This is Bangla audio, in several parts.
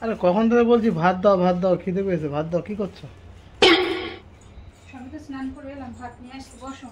আরে কখন থেকে বলছি ভাত দাও খিদে পেয়েছে, ভাত দাও। কি করছো? সবে তো স্নান করে এলাম, ভাত নিয়ে আসছি, বসো।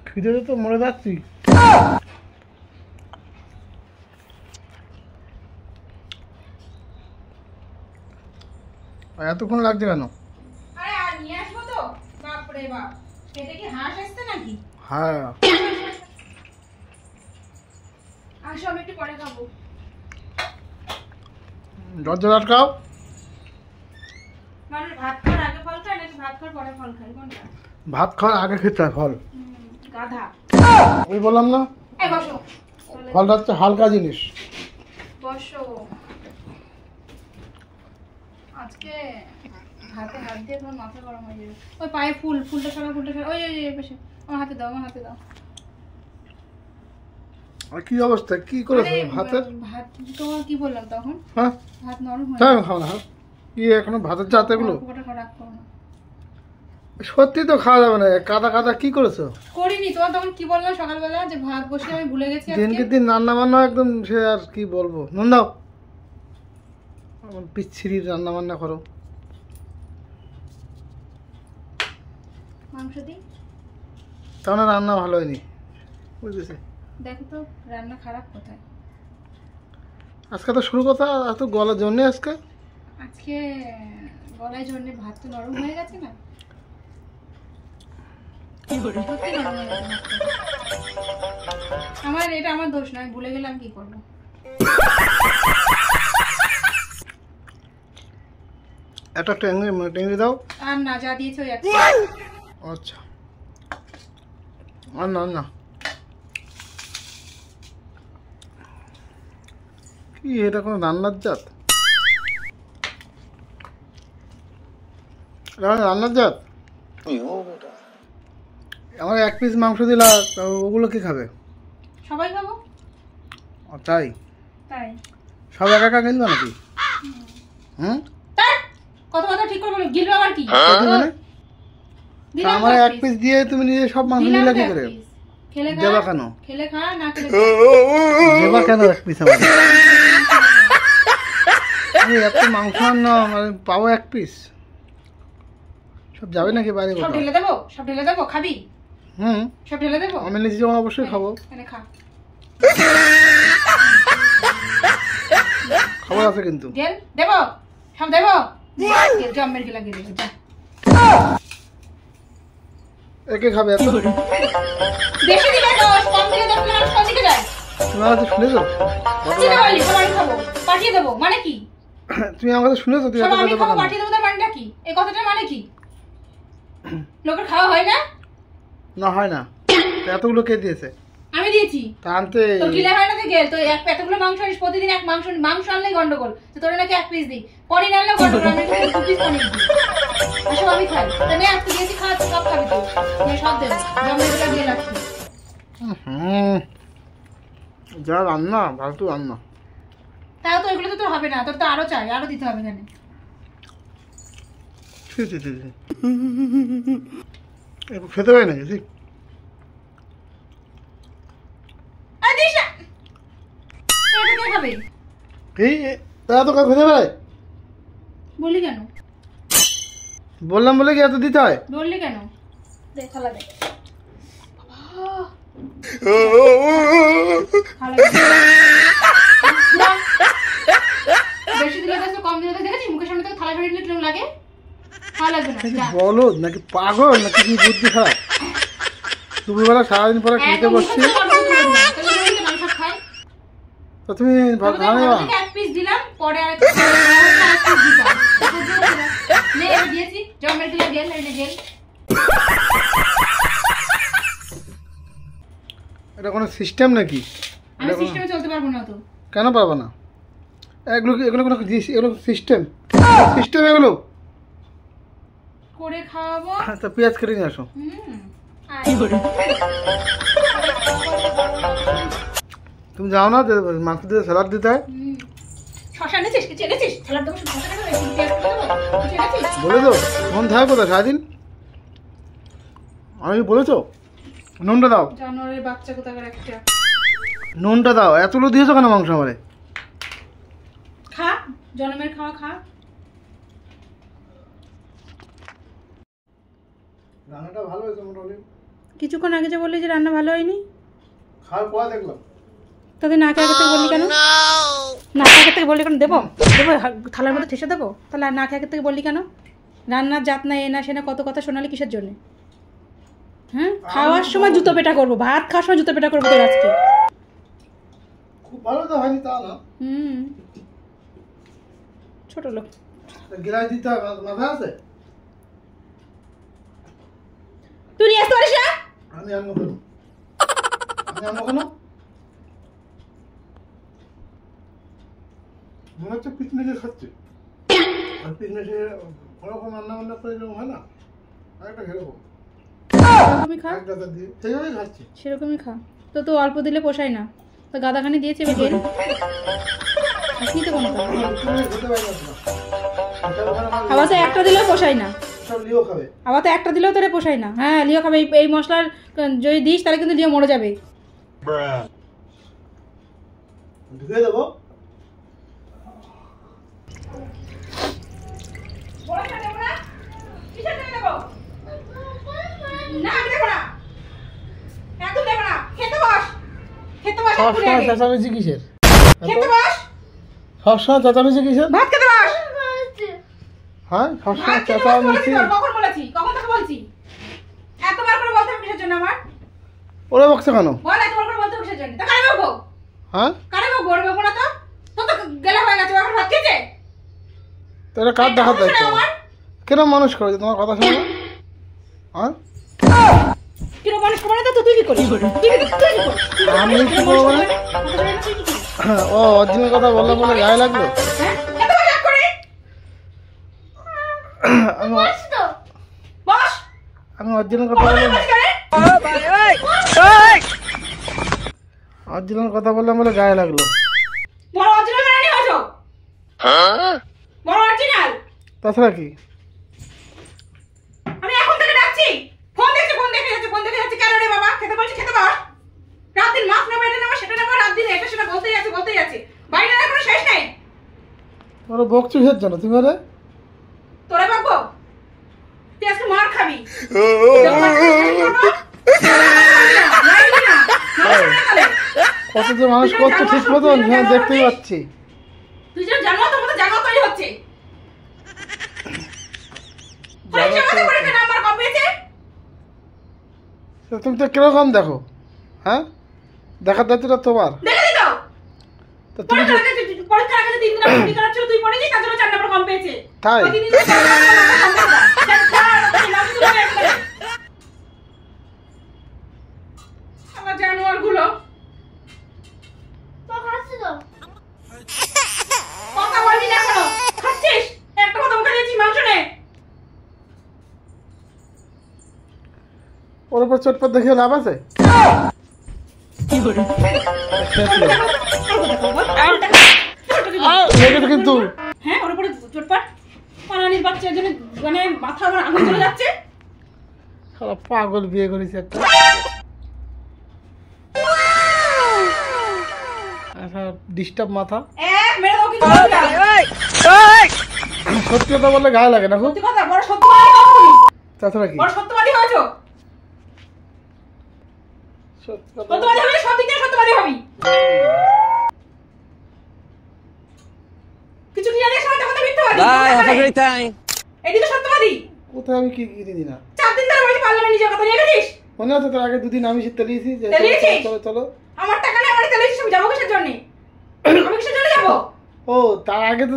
খিদে তো মরে যাচ্ছি। এতক্ষণ লাগছে কেন? আরে আর নিয়ে আসবো তো। বাপরে বাপ, পেটে কি হাঁস আসছে নাকি? হ্যাঁ আসো, আমি একটু পরে খাবো। দরজা আটকাও। মানুষ ভাত খাওয়ার আগে ফল খায় নাকি ভাত খাওয়ার পরে ফল খায়, কোনটা? ভাত খাওয়ার আগে খেতে হয় ফল। গাধা। আমি বললাম না, এই বসো। ফলটা হচ্ছে হালকা জিনিস। বসো। আজকে হাতে হাত দিয়ে তোমার মাথা গরম হয়ে যাবে। ওই পায়ে ফুলটা সরা, ওই ওই ওই পাশে। আমার হাতে দাও, আমার হাতে দাও। আর কি অবস্থা, কি করেছো আরে ভাতের? ভাত তোমার কি বললাম তখন? হ্যাঁ ভাত নরম হয়ে তাই খাও না। কি এখনো ভাতের জাত এগুলো? ওটা রাখ করো না। সত্যি তো খাওয়া যাবে না। কাদা কাদা কি করেছো? করিনি। তোমার তখন কি বললাম সকালবেলা যে ভাত বসে আমি ভুলে গেছি আজকে। দিনকে দিন রান্না বান্না একদম সে আর কি বলবো। নুন দাও। পিচ্ছিরি রান্না বান্না করো। মাংস দিই। তাহলে রান্না ভালো হয়নি, বুঝেছি। দেখো তো রান্না খারাপ কোথায়। আজকে তো শুরু কথা, এত গলার জন্য আজকে গলায় জন্য ভাত তো নরম হয়ে গেছে না? সত্যি নরম হয়ে গেছে ভাতটা। এটা আমার দোষ নয়, ভুলে গেলাম, কি করবো। একটা টেঙ্গি দাও। আর না, যা দিয়েছে ওই একটা। আচ্ছা, আর না না। কি এটা কোনো রান্নার জাত? রান্নার জাত? আমার এক পিস মাংস দিলা, ওগুলো কি খাবে? সবাই খাবো। তাই তাই সব একা একা গেলবা নাকি? কত কথা ঠিক করে বলো, গিলবে আবার কি? আমার এক পিস দিয়ে তুমি নিজে সব মাংস নিলা কি করে? দেবা কেন? খেলে খা, না খেলে দেবা কেন এক পিস? আমার আমি এত মাংস না মানে পাবো এক পিস? সব যাবে নাকি বাইরে? সব ঢেলে দেবো, খাবি? সব ঢেলে দেবো। আমি নিজে যেমন অবশ্যই খাবো। খা। খবর আছে কিন্তু। দেবো, সব দেবো। জম্মের গেলা গেলে যা। একে খাবে এত? বেশি দিলে দোষ, কম দিলে দোষ, মানুষ কোন দিকে যায়? তুমি আমার কাছে শুনেছো? চিন্তা করলি সবাই খাবো, পাঠিয়ে দেবো, মানে কি? তুমি আমার কাছে শুনেছো? তুমি আমি খাবো, পাঠিয়ে দেবো, তার মানেটা কি? এই কথাটার মানে কি? লোকের খাওয়া হয় না? না হয় না। এতগুলো কে দিয়েছে? আমি দিয়েছি। তা আনতে তো গিলে হয় না তো গেল। তো এতগুলো মাংস আনিস প্রতিদিন, এক মাংস আনলেই গন্ডগোল। তো তোরা নাকি এক পিস দিই, পনির আনলেও গন্ডগোল। আমি দু পিস পনির দিই, সব আমি খাই। তাহলে আজকে দিয়েছি, খা, সব খাবি তুই, সব দেবো। জমেগুলো দিয়ে রাখছি। যা রান্না, ফালতু রান্না। তাও তো এগুলো তো তোর হবে না, তোর তো আরো চাই, আরো দিতে হবে জানে। খেতে পারি নাকি? বললি কেন? বললাম বলে কি এত দিতে হয়? বললি কেন? দে থালা দে। বেশি দিলে তো কম দিলে তো দেখেছিস মুখের সামনে তো থালা ধরে নিলে কেমন লাগে? ভালো লাগবে না। বলো নাকি পাগল নাকি কি বুদ্ধি খারাপ? দুপুরবেলা সারাদিন পরে খেতে বসছি, তো তুমি ভাত খাওয়া এক পিস দিলাম, পরে আর পিস দিতাম। নে আমি দিয়েছি, জমের দিলে গেল, এই গেল। এটা কোনো সিস্টেম নাকি? আমি সিস্টেমে চলতে পারবো না তো। কেন পারবো না? এগুলো কোনো এগুলো সিস্টেম এগুলো করে খাওয়াবো। তো পেঁয়াজ কেটে নিয়ে আসো। তুমি যাও না, মাংস দিয়ে স্যালাড দিতে হয়। শশা এনেছিস? কিছু এনেছিস? স্যালাড দেবো, শশা দেবো, পেঁয়াজ দেবো, কিছু এনেছিস? বলে তো মন থাকে কোথায় সারাদিন? আমি বলেছো নুনটা দাও, জানোয়ারের বাচ্চা কোথাকার একটা। নুনটা দাও। এতগুলো দিয়েছো কেন মাংস আমারে? খা, জনমের খাওয়া খা। রান্নাটা ভালো হয়েছে মোটামুটি। কিছুক্ষণ আগে যে বললি যে রান্না ভালো হয়নি, খাওয়ার পর দেখলাম। তাদের না খেয়ে আগে থেকে বললি কেন? না খেয়ে আগে থেকে বললি কেন? দেবো দেবো থালার মধ্যে ঠেসে দেবো? তাহলে না খেয়ে আগে থেকে বললি কেন? রান্নার জাত না, এ না সে না, কত কথা শোনালি কিসের জন্য? হ্যাঁ, খাওয়ার সময় জুতো পেটা করবো, ভাত খাওয়ার সময় জুতো পেটা করবো তোর আজকে। খুব ভালো তো হয়নি তা না। ছোট লোক। গিলাস দিতে হবে, মাথা আছে? তুই নিয়ে আসতে পারিস না? আমি আনবো কেন? আমি আনবো কেন? মনে হচ্ছে পিকনিকে খাচ্ছে। আর পিকনিকে ওরকম রান্না বান্না করে এরকম হয় না? আরেকটা খেলবো। সেরকমই খা, একটা দিয়ে সেইভাবেই খাচ্ছি। সেরকমই খা। তো তো অল্প দিলে পোষায় না, তো গাদাখানি দিয়েছে এবার গেল। খাসনি তো কোনো কথা। খেতে পারি না। আবার তো একটা দিলেও পোষায় না। সব লিও খাবে। আবার তো একটা দিলেও তোরে পোষায় না। হ্যাঁ, লিও খাবে। এই মশলার যদি দিস তাহলে কিন্তু লিও মরে যাবে। ঢুকে দেবো। সবসময় চেঁচামেচি কিসের? সবসময় চেঁচামেচি কিসের? হ্যাঁ, সবসময় চেঁচামেচি। ওরা বকছে কেন? হ্যাঁ, তো এটা কার দেখার দায়িত্ব? কেন মানুষ করে তোমার কথা শোনো? হ্যাঁ, আমি কি করবো? ও অরিজিনাল কথা বললাম বলে গায়ে লাগলো। আমি অরিজিনাল কথা বললাম, অরিজিনাল কথা বললাম বলে গায়ে লাগলো। তাছাড়া কি? আমি এখন থেকে ডাকছি, ফোন দেখে যাচ্ছে কেন রে বাবা? খেতে বলছি, খেতে বস। রাত দিন মাছ নেবো, এটা নেবো, সেটা নেবো, রাত দিন এটা সেটা বলতেই আছে। বাইরে আর কোনো শেষ নেই। তোরা বকছো কিসের জন্য তুমি? রে তোরা বাবু, তুই আজকে মার খাবি। কত যে মানুষ করছে ঠিক মতন, হ্যাঁ দেখতেই পাচ্ছি। তুই যেন জানো তোর মতো জানো তৈরি হচ্ছে। তুমি তো কিরকম দেখো? হ্যাঁ, দেখার দায়িত্বটা তোমার। তো তুমি তাই আমার জানোয়ার গুলো কথা বলবি না এখনো? খাচ্ছিস? একটা কথা মুখে দিয়েছি, মাংস নে। ওর উপর চটপট দেখিয়ে লাভ আছে? কিন্তু হ্যাঁ, ওর উপরে চটপট পানানির বাচ্চার জন্য মানে মাথা আমার আগুন চলে যাচ্ছে। শালা পাগল বিয়ে করেছে একটা। ডিস্টার্ব মাথা। মেরে দাও কিন্তু। সত্যি কথা বললে গায়ে লাগে না খুব? সত্যি কথা, বড় সত্যবাদী হও তুমি। তাছাড়া কি? বড় সত্যবাদী হয়েছো। সত্যবাদী হবি, সব দিক থেকে সত্যবাদী হবি। কিছু কি জানিস আমার কথা মিথ্যাবাদী? Bye, have a great time. এদিকে সত্যবাদী। কোথায় আমি কি দিই না? 4 দিন ধরে বলছি পারলে না, নিজের কথা নিয়ে গেছিস। মনে আছে তোর? আগে দুদিন আমি তেলিয়েছি যে চলো চলো। আমার টাকা নেই, আমার তেলিয়েছিস, আমি যাবো কিসের জন্য? আমি কিসের জন্য যাবো? ও তার আগে তো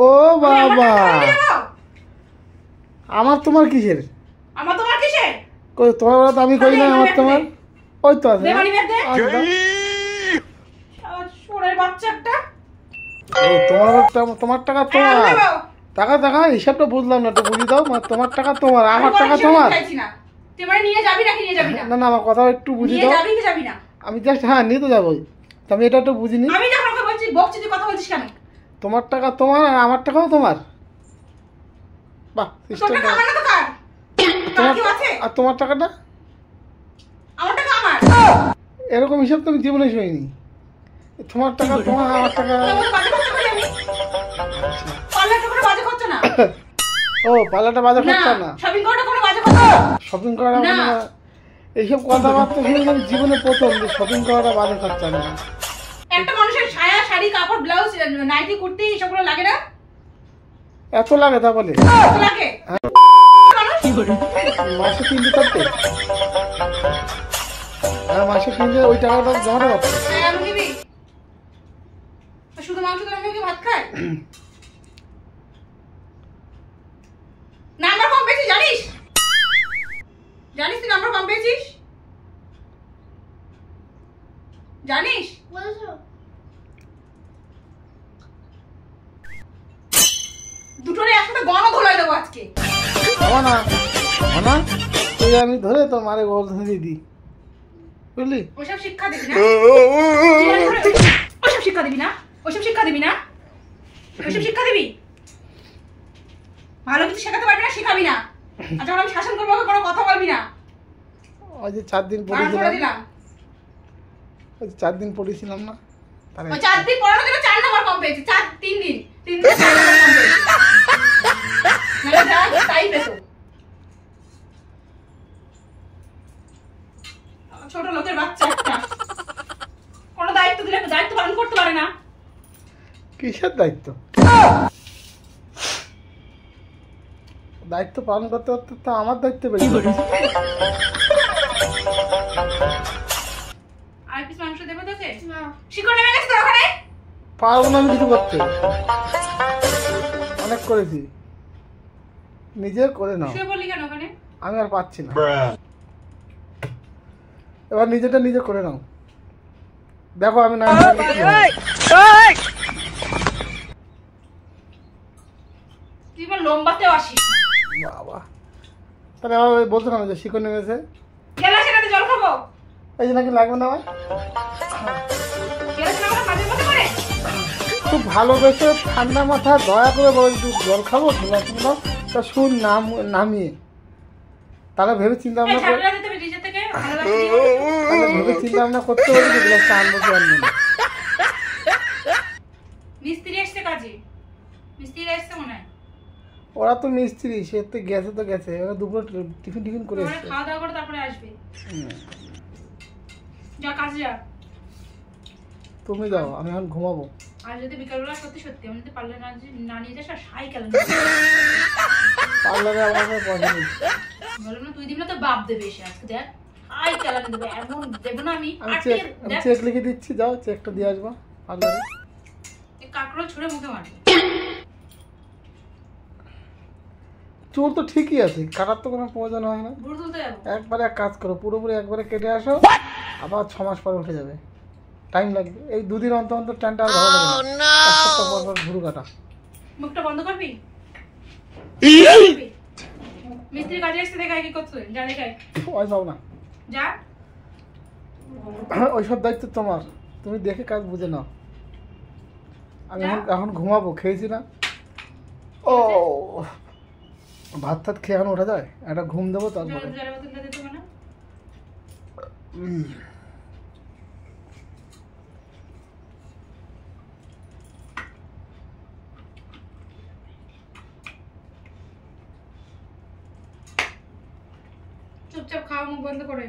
ও বাবা, আমার তোমার কিসের? আমার তোমার কিসের? কই তোমার বলা তো আমি কই না। আমার তোমার ওই তো আছে। সোরের বাচ্চা একটা। ও তোমার টাকা তোমার। টাকা টাকা হিসাবটা বুঝলাম না, একটু বুঝিয়ে দাও। তোমার টাকা তোমার, আমার টাকা তোমার। তুই মানে নিয়ে যাবি নাকি নিয়ে যাবি না? না না, আমার কথা একটু বুঝিয়ে দাও। নিয়ে যাবি কি যাবি না? আমি জাস্ট হ্যাঁ নিয়ে তো যাবোই। আমি এটা একটু বুঝিনি। আমি যখন ওকে বলছি বকছি, তুই কথা বলছিস কেন? তোমার টাকা তোমার আর আমার টাকাও তোমার। বাহ, সিস্টেম। তোর টাকা আমার না তো কার? তোর কি আছে? আর তোমার টাকাটা আমার টাকা আমার। এরকম হিসাব তো আমি জীবনে শুনিনি। তোমার টাকা তোমার, আমার টাকা। তোমার বাজে খরচা করি আমি। পার্লারটা কোনো বাজে খরচা না। ও পার্লারটা বাজার খরচা না, শপিং করাটা কোনো বাজে খরচা না। শপিং করা না। এইসব কথাবার্তা শুনে আমি জীবনে প্রথম যে শপিং করাটা বাজার খরচা না। একটা মানুষের সায়া শাড়ি কাপড় ব্লাউজ নাইটি কুর্তি এসবগুলো লাগে না? এত লাগে তা বলে? এত লাগে? মাসে কিনতে থাকতে, মাসে কিনতে ওই টাকাটা জমাতে পারতো। আমি দিবি শুধু মাংস দিয়ে আমি কি ভাত খাই? নাম্বার কম পেয়েছিস জানিস? জানিস তুই নাম্বার কম পেয়েছিস? জানিস? দুটোরে একসাথে গণ ধোলাই দেবো আজকে। না না তুই আমি ধরে তোর মারে গোল ধরে দিই, বুঝলি? ওইসব শিক্ষা দিবি না, ওইসব শিক্ষা দিবি না, ওইসব শিক্ষা দিবি না, ওইসব শিক্ষা দিবি। ভালো কিছু শেখাতে পারবি না, শিখাবি না। আর যখন আমি শাসন করবো কোনো কথা বলবি না। ওই যে 4 দিন পড়েছিলাম, ওই 4 দিন পড়েছিলাম না, ওই 4 দিন পড়ানোর জন্য 4 নাম্বার কম পেয়েছি। 3 দিন 4 নাম্বার কম পেয়েছি। মানে যা তাই পেতো। ছোট লোকের বাচ্চা একটা, কোনো দায়িত্ব দিলে দায়িত্ব পালন করতে পারে না। কিসের দায়িত্ব? দায়িত্ব পালন করতে করতে তো আমার দায়িত্ব বেশি। আর পিস মাংস দেবে তোকে? না। শিকড় নেমে গেছে তোর ওখানে? পারবো না আমি কিছু করতে, অনেক করেছি, নিজে করে নাও। শুয়ে বললি কেন ওখানে? আমি আর পাচ্ছি না, এবার নিজেটা নিজে করে নাও। দেখো আমি না তুই বল লম্বাতেও আসিস না। বাবা, তাহলে আবার বলতো না যে শিকড় নেমেছে, গেলাসে রাতে জল খাবো? এই যে নাকি লাগবে না আমার। গেলাসে না মাঝে মধ্যে করে খুব ভালোবেসে ঠান্ডা মাথা দয়া করে বলো একটু জল খাবো, তা শুন নামিয়ে, তাহলে ভেবে চিন্তা ভাবনা করে, তাহলে ভেবে চিন্তা ভাবনা করতে হবে যে গ্লাসটা আনবো কি আনবো না। মিস্ত্রি আসছে কাজে, মিস্ত্রি আসছে মনে হয়। ওরা তো মিস্ত্রি, সে তো গেছে, তো গেছে, ওরা দুপুর টিফিন করে এসছে। খাওয়া দাওয়া করে তারপরে আসবে। যা কাজে যা। তুমি যাও, আমি এখন ঘুমাবো। আর যদি বিকালবেলা সত্যি সত্যি আমি যদি পার্লারে না নিয়ে যাস, আর সাইকেল পার্লারে আমার কাছে পয়সা নেই। বললাম না তুই দিবি না তো বাপ দেবে এসে আজকে। দেখ সাইকেল আনি দেবে, এমন দেবো না আমি। চেক লিখে দিচ্ছি, যাও চেকটা দিয়ে আসবা পার্লারে। কাকড়ো ছুঁড়ে মুখে মারবে। চুল তো ঠিকই আছে, কাটার তো কোনো প্রয়োজন হয় না। ভুরু তুলতে যাবো। একবারে এক কাজ করো, পুরোপুরি একবারে কেটে আসো, আবার 6 মাস পরে উঠে যাবে, টাইম লাগবে। এই 2 দিন অন্তর অন্তর টানটা আর ভালো লাগে না, এক সপ্তাহ পর পর ভুরু কাটা। মুখটা বন্ধ করবি? মিস্ত্রি কাজে আসতে দেখায় কি করছো? যা দেখায়। ওই পাও না, যা। ওইসব দায়িত্ব তোমার, তুমি দেখে কাজ বুঝে নাও। আমি এখন ঘুমাবো, খেয়েছি না। ও ভাত টাত খেয়ে এখন ওঠা যায়, একটা ঘুম দেবো তারপরে। চুপচাপ খাওয়া, মুখ বন্ধ করে।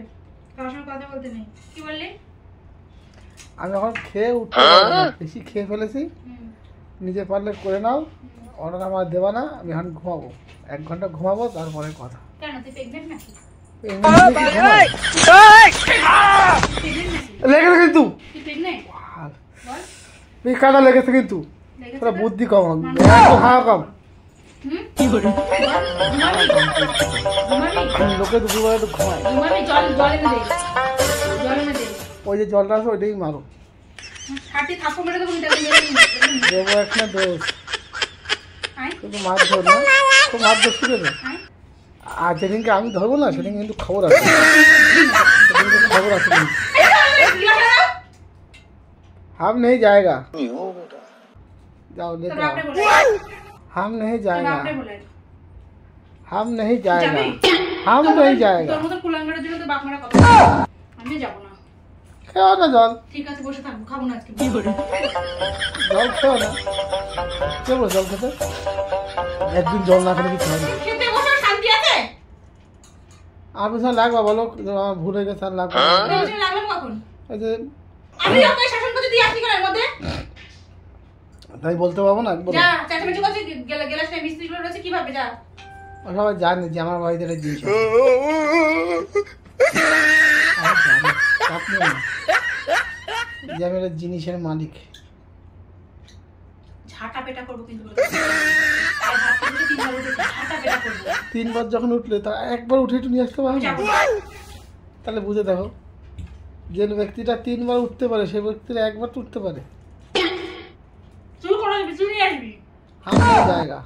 কারোর সঙ্গে কথা বলতে নেই। কি বললি? আমি এখন খেয়ে উঠতে বেশি খেয়ে ফেলেছি, নিজে পারলে করে নাও, অর্ডার আমার দেবা না। আমি এখন ঘুমাবো, 1 ঘন্টা ঘুমাবো, তারপরে কথা। কেন তুই প্রেগনেন্ট নাকি? লেগেছে কিন্তু, তুই প্রেগনেন্ট? বল কাটা লেগেছে কিন্তু, তোরা বুদ্ধি কম, হাওয়া কম। লোকে দুপুরবেলা একটু ঘুমায়, ওই যে জলটা আছে ওইটাই মারো। দেবো একটা দোষ, কিন্তু মাছ ধর না, খুব মাছ ধর শিখেছে। আর যেদিনকে আমি ধরবো না সেদিন কিন্তু খবর আছে, সেদিন খবর আছে। हम नहीं जाएगा, जाओ ले जाओ, हम नहीं जाएगा, हम नहीं जाएगा, हम नहीं जाएगा। আমি যাবো না। খেও না জল, ঠিক আছে বসে থাকবো, খাবো না আজকে। জল খেও না। কে বলো জল খেতে? একদিন জল না খেলে কি খাওয়া যায়? খেতে বসার শান্তি আছে? আর পিছনে লাগবা বলো, আমার ভুলে গেছে আর লাগবে না। ওদের পিছনে লাগলাম কখন? এই যে আমি যতই শাসন করছি তুই আসবি কেন এর মধ্যে? তাই বলতে পারবো না একবার। যা চাচামেচি করছি, গেলাস না মিস্ত্রিগুলো রয়েছে কিভাবে, যা। সবাই জানে যে আমার বাড়িতে একটা জিনিস আছে। চাপ নিও না। যে আমি একটা জিনিসের মালিক। ঝাঁটা পেটা করবো কিন্তু বলে দিচ্ছি। আর ভাত খেতে তিনবার উঠেছি, ঝাঁটা পেটা করবো। 3 বার যখন উঠলে তা একবার উঠে একটু নিয়ে আসতে পারো না? যাবো। তাহলে বুঝে দেখো, যে ব্যক্তিটা 3 বার উঠতে পারে সেই ব্যক্তিরা একবার তো উঠতে পারে। তুই করে দিবি, তুই নিয়ে আসবি। আমার জায়গা